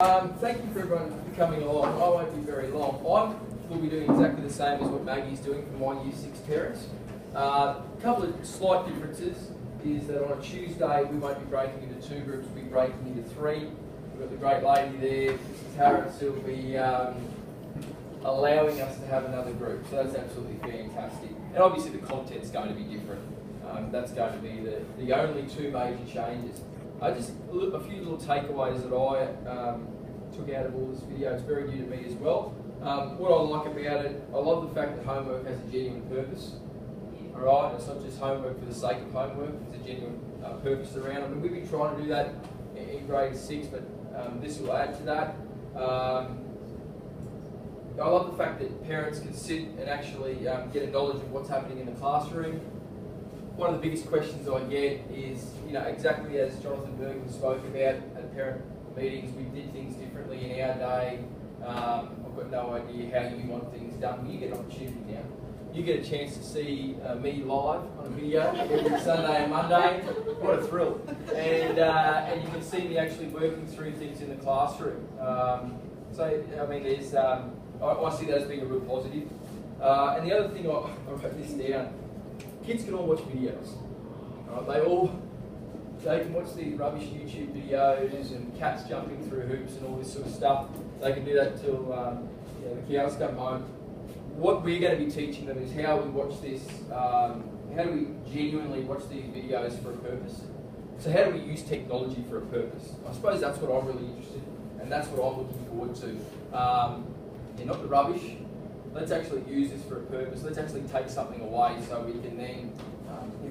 Thank you for everyone for coming along. I won't be very long. I will be doing exactly the same as what Maggie's doing for my Year 6 parents. A couple of slight differences is that on a Tuesday we won't be breaking into two groups, we'll be breaking into three. We've got the great lady there, Mrs Harris, who will be allowing us to have another group. So that's absolutely fantastic. And obviously the content's going to be different. That's going to be the only two major changes. Just a few little takeaways that I took out of all this video. It's very new to me as well. What I like about it, I love the fact that homework has a genuine purpose. Alright, it's not just homework for the sake of homework, there's a genuine purpose around it. I mean, we've been trying to do that in grade 6, but this will add to that. I love the fact that parents can sit and actually get a knowledge of what's happening in the classroom. One of the biggest questions I get is, exactly as Jonathan Bergen spoke about at parent meetings, we did things differently in our day. I've got no idea how you want things done. Well, you get an opportunity now. You get a chance to see me live on a video every Sunday and Monday. What a thrill. And you can see me actually working through things in the classroom. So, I mean, there's, I see that as being a real positive. And the other thing, I wrote this down, kids can all watch videos. They can watch these rubbish YouTube videos and cats jumping through hoops and all this sort of stuff. They can do that till the cows come home. What we're going to be teaching them is how we watch this, how do we genuinely watch these videos for a purpose. So how do we use technology for a purpose? I suppose that's what I'm really interested in, and that's what I'm looking forward to. Not the rubbish. Let's actually use this for a purpose. Let's actually take something away so we can then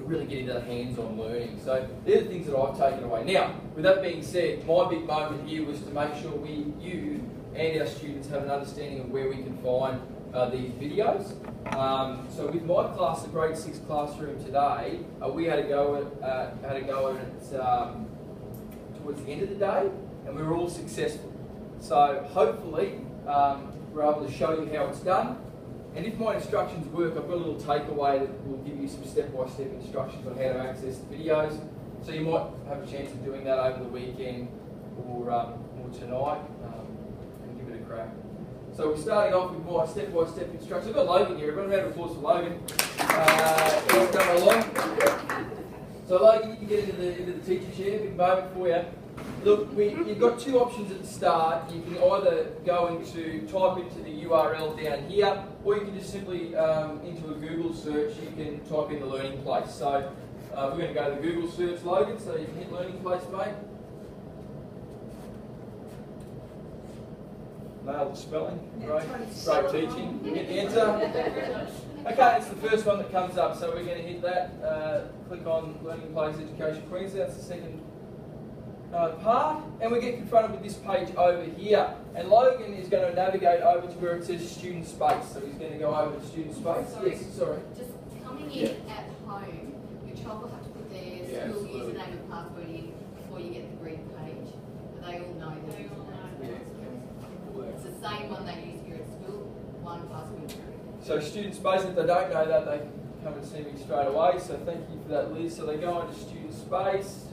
really get into the hands-on learning. So they're the things that I've taken away. Now, with that being said, my big moment here was to make sure you and our students have an understanding of where we can find these videos. So with my class, the grade 6 classroom today, we had a go at it towards the end of the day, and we were all successful. So hopefully we're able to show you how it's done. And if my instructions work, I've got a little takeaway that will give you some step-by-step instructions on how to access the videos. So you might have a chance of doing that over the weekend or tonight and give it a crack. So we're starting off with my step-by-step instructions. I've got Logan here. Everyone, round of applause for Logan. He's coming along. So Logan, you can get into the teacher chair. Big moment for you. Look, you've got two options at the start. You can either type into the URL down here, or you can just simply, into a Google search, you can type in the Learning Place. So we're going to go to the Google search, Logan, so you can hit Learning Place, mate. Nailed the spelling, great teaching. You hit the enter. Okay, it's the first one that comes up, so we're going to hit that. Click on Learning Place Education Queensland, that's the second part, and we get confronted with this page over here. And Logan is going to navigate over to where it says Student Space. So he's going to go over to Student Space. Sorry, yes, sorry. Just coming in at home, your child will have to put their school username and password in before you get the green page. But they all know that it's the same one they use here at school, one password. So Student Space, if they don't know that, they can come and see me straight away. So thank you for that, Liz. So they go into Student Space.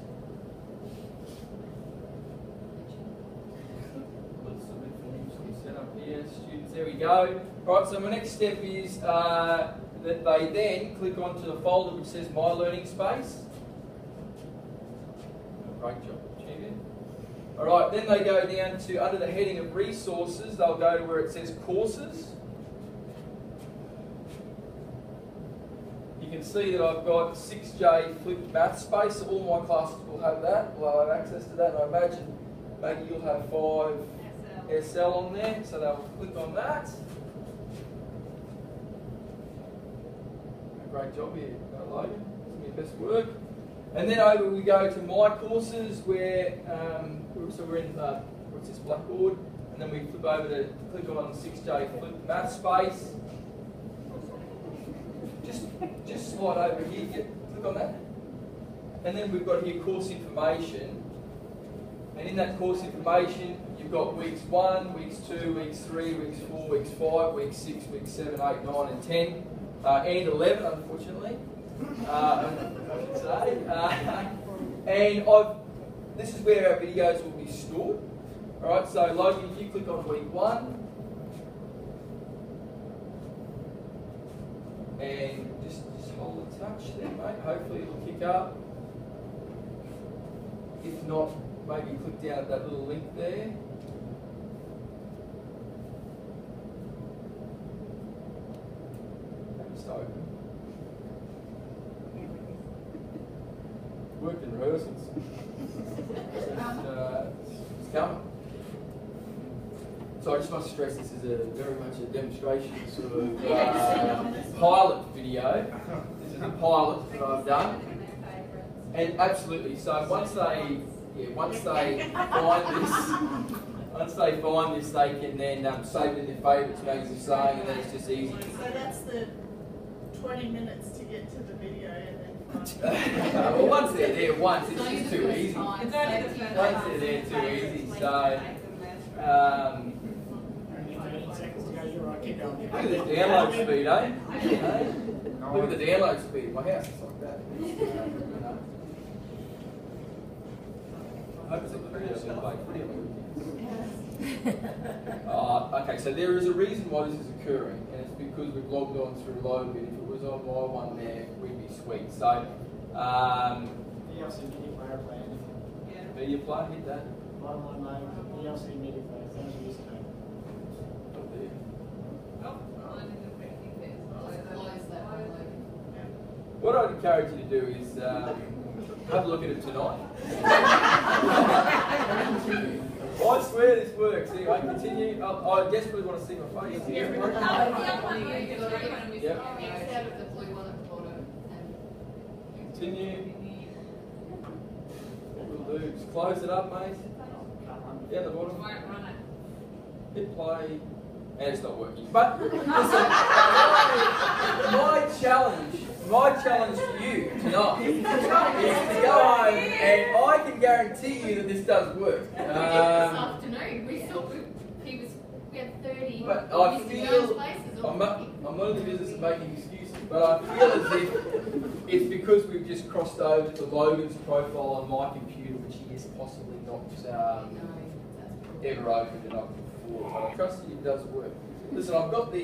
Students, there we go. Right, so my next step is that they then click onto the folder which says My Learning Space. Great job, champion. Alright, then they go down to, under the heading of Resources, they'll go to where it says Courses. You can see that I've got 6J Flipped Math Space, so all my classes will have that. Well, I have access to that, and I imagine maybe you'll have 5 SL on there, so they'll click on that. Great job here, Logan. That's your best work. And then over we go to My Courses, where so we're in what's this, Blackboard, and then we flip over to click on 6J Flip Math Space. Just slide over here, click on that, and then we've got here Course Information. And in that course information, you've got weeks 1, weeks 2, weeks 3, weeks 4, weeks 5, weeks 6, weeks 7, 8, 9 and 10, and 11 unfortunately, I should say. And this is where our videos will be stored. Alright, so Logan, if you click on week 1, and just hold a touch there, mate. Hopefully it'll kick up. If not, maybe click down at that little link there. Just open. Worked in rehearsals. It's coming. So I just must stress this is very much a demonstration sort of pilot video. This is a pilot that I've done. And absolutely, so once they find this, they can then save it in their favourites, Mags is saying, and then it's just easy. So that's the 20 minutes to get to the video and then well, once they're there, it's just too easy. Once Once they're there, too easy. So, look at the download speed, eh? Look at the download speed. My house is like that. I hope it's a video. Okay, so there is a reason why this is occurring, and it's because we've logged on through Logan. If it was on my one there, we'd be sweet. So, DLC media player plan. media player, hit that. Bottom line name, DLC media player, thank you, Mr. Kane. Up there. What I'd encourage you to do is have a look at it tonight. I swear this works. Anyway, continue. I desperately want to see my face. Yep. Out of the blue one at the bottom. Continue. What we'll do is close it up, mate. Down the bottom. Hit play. And it's not working. But listen, my challenge to you tonight is to go home, and I can guarantee you that this does work. This afternoon, we had 30 But I feel places. I'm not in the business of making excuses, but I feel as if it's because we've just crossed over to Logan's profile on my computer, which he has possibly not ever opened it up before. But I trust that it does work. Listen, I've got the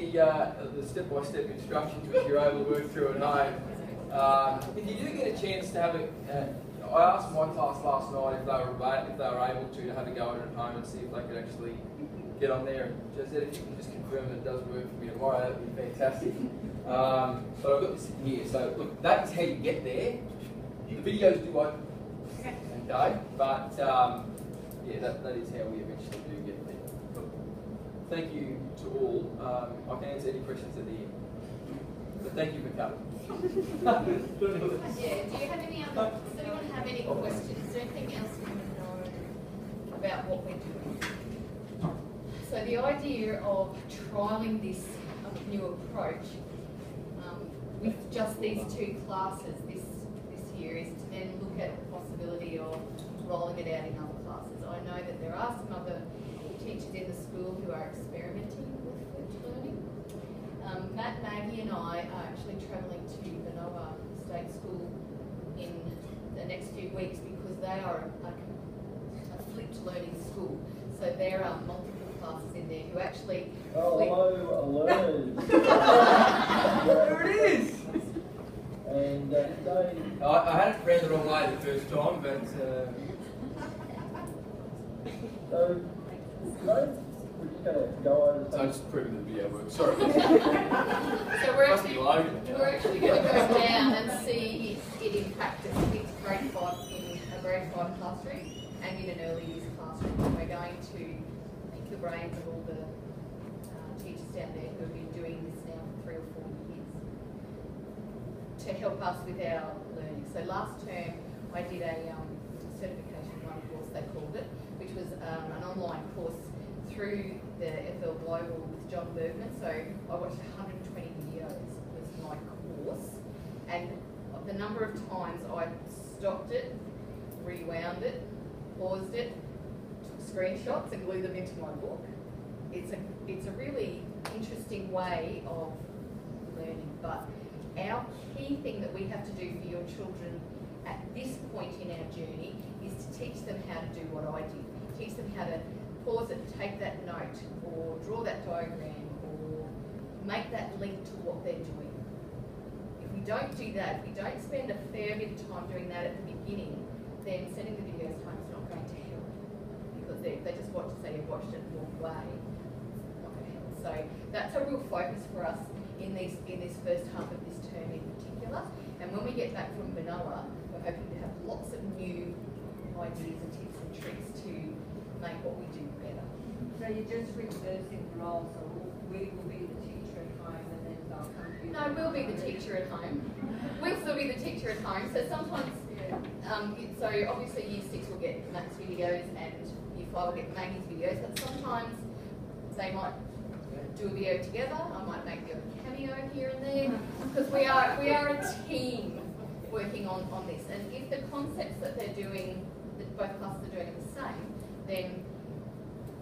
step-by-step instructions which you're able to work through at home. If you do get a chance to have it, I asked my class last night if they were able to have a go at it at home and see if they could actually get on there. And just said if you can just confirm that it does work for me tomorrow, that would be fantastic. But I've got this here. So look, that's how you get there. The videos do open, okay? But yeah, that is how we eventually do get there. Thank you to all. I can answer any questions at the end. But thank you for coming. Yeah, do you have any other, does anyone have any questions? Is there anything else you want to know about what we're doing? So the idea of trialling this new approach with just these 2 classes this year is to then look at the possibility of rolling it out in other classes. I know that there are some other teachers in the school who are experimenting with flipped learning. Matt, Maggie and I are actually travelling to Benoa State School in the next few weeks because they are a flipped learning school. So there are multiple classes in there who actually hello. There it is! And I had it read the wrong way the first time, but so we're just going to go over so just proving the video works. Sorry. So we're Must be loaded. we're actually going to go down and see it in practice with grade 5 in a grade 5 classroom and in an early years classroom. And we're going to pick the brains of all the teachers down there who have been doing this now for 3 or 4 years to help us with our learning. So last term I did a certification 1 course, they called it, which was an online course through the FL Global with John Bergman. So I watched 120 videos was my course, and the number of times I stopped it, rewound it, paused it, took screenshots and glued them into my book. It's a really interesting way of learning, but our key thing that we have to do for your children at this point in our journey is to teach them how to do what I did. Teach them how to pause it, take that note, or draw that diagram, or make that link to what they're doing. If we don't do that, if we don't spend a fair bit of time doing that at the beginning, then sending the videos home is not going to help, because they just watch, say you've watched it and walk away. It's not going to help. So that's a real focus for us in this first half of this term in particular. And when we get back from Manoa, we're hoping to have lots of new ideas and tips and tricks to make what we do better. So you're just reversing the role, so we will be the teacher at home and then they'll come to you? No, we'll be the teacher at home. We'll still be the teacher at home. So sometimes, so obviously Year 6 will get Matt's videos and Year 5 will get Maggie's videos, but sometimes they might do a video together. I might make a cameo here and there, because we are a team working on this. And if the concepts that they're doing, that both classes are doing, are the same, then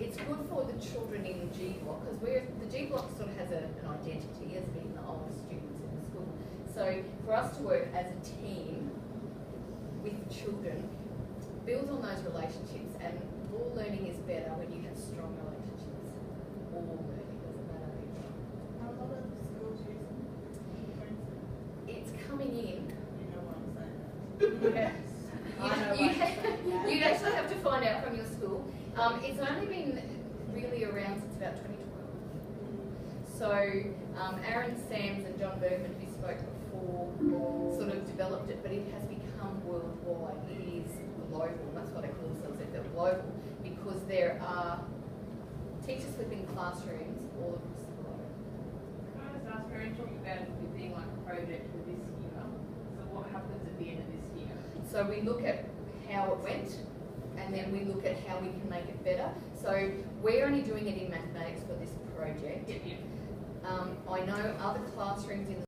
it's good for the children in G Block, because the G Block sort of has an identity as being the oldest students in the school. So for us to work as a team with the children builds on those relationships, and all learning is better when you have strong relationships. All learning, doesn't matter who you are. A lot of the schools using It's coming in. you know what I'm saying. Yeah. You'd actually have to find out from your school. It's only been really around since about 2012. So Aaron Sams and John Bergman, who spoke before, sort of developed it, but it has become worldwide. It is global. That's what they call themselves. They're global, because there are teachers within classrooms all across the globe. Can I just ask, we're talking about it being like a project for this year. So what happens at the end of this year? So we look at how it went, and then we look at how we can make it better. So we're only doing it in mathematics for this project. Yeah. I know other classrooms in the